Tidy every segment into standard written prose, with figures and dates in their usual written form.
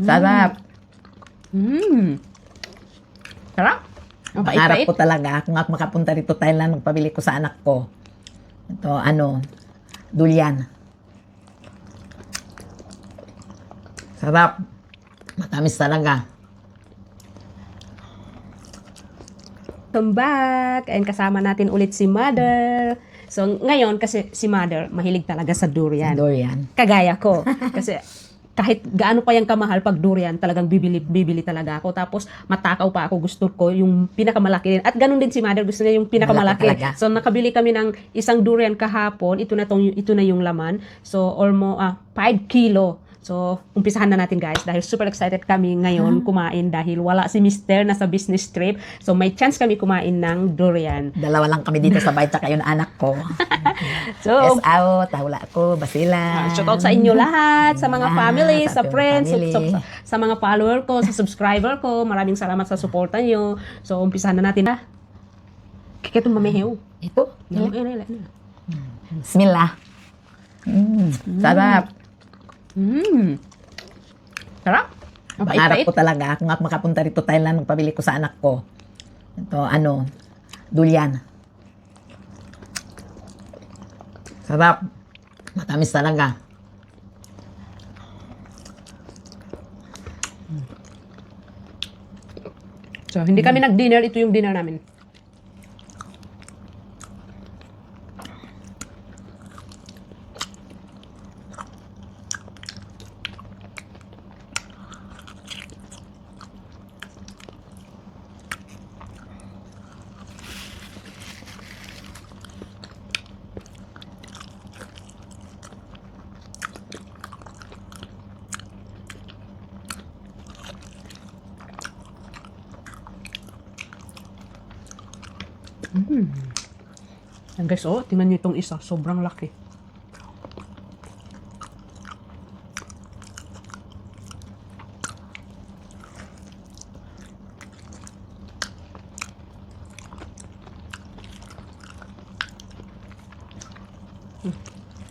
Sarap. Sarap. Pangarap ko talaga kung ako makapunta rito Thailand, magpabili ko sa anak ko. Ito, durian. Sarap. Matamis talaga. Welcome back! And kasama natin ulit si Mother. So, ngayon, kasi si Mother, mahilig talaga sa durian. Durian. Kagaya ko. Kasi kahit gaano pa yung kamahal pag durian, talagang bibili talaga ako. Tapos matakaw pa ako, gusto ko yung pinakamalaki din. At ganun din si Mother, gusto niya yung pinakamalaki. Malaki talaga. So nakabili kami ng isang durian kahapon. Ito na yung laman. So almost 5 kilo. So, umpisahan na natin guys dahil super excited kami ngayon kumain dahil wala si Mister nasa business trip. So, may chance kami kumain ng durian. Dalawa lang kami dito sa bahay, tsaka yung anak ko. So, Yes, out, tahula ko, basila. shout out sa inyo lahat, sa mga family, sa ating friends, family. sa mga follower ko, sa subscriber ko. Maraming salamat sa suporta nyo. So, umpisahan na natin. Kikitong mamehew. Ito. Ila. Bismillah. Sarap. Sarap. Pangarap ko talaga kung ako makapunta rito Thailand, magpabili ko sa anak ko. Ito, durian. Sarap. Matamis talaga. So, hindi kami nag-dinner. Ito yung dinner namin. Yan guys, tingnan nyo itong isa. Sobrang laki.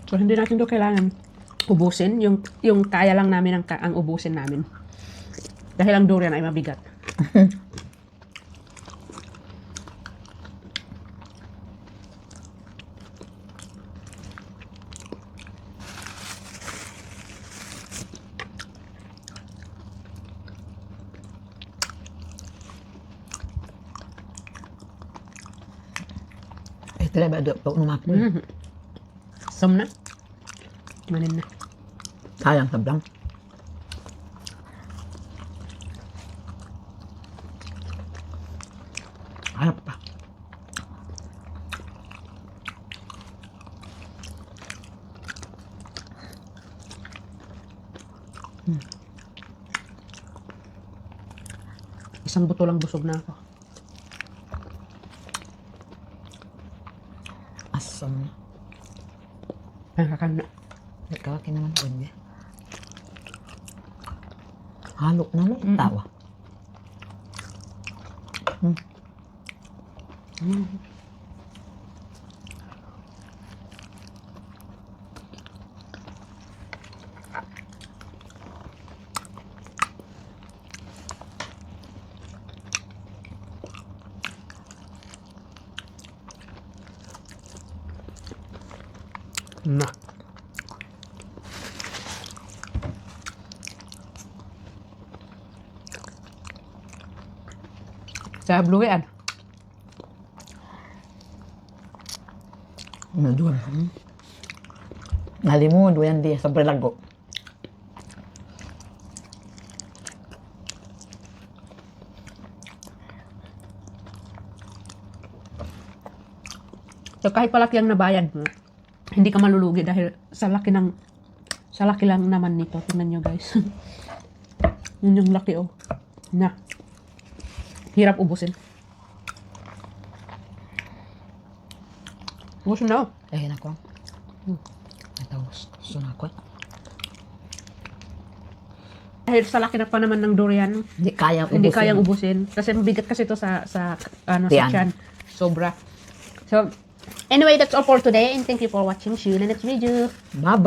So, hindi natin ito kailangan ubusin. Yung kaya lang namin ang ubusin namin. Dahil ang durian ay mabigat. Ito na ba? Ito numapoy. Som na. Manin na. Sayang sabrang. Harap pa. Isang buto lang busog na ako. Asam na. Nakakana. Ikaw, naman ko niya. Halo na mo, tawa. Na. Sa bluean. Naduan. Ngali mo, duyan di, sobre lago. So kahit palaki ang nabayad mo, hindi ka malulugi dahil sa laki lang naman nito. Tingnan nyo guys. Yun yung laki Na. Hirap ubusin. Ubusin na Eh, nako. Ito, gusto na ako. Dahil sa laki na pa naman ng durian, Hindi kayang ubusin. hindi kayang ubusin. Kasi mabigat kasi ito sa Tiyan. tiyan. Sobra. So, anyway, that's all for today. And thank you for watching. See you in the next video. Bye-bye.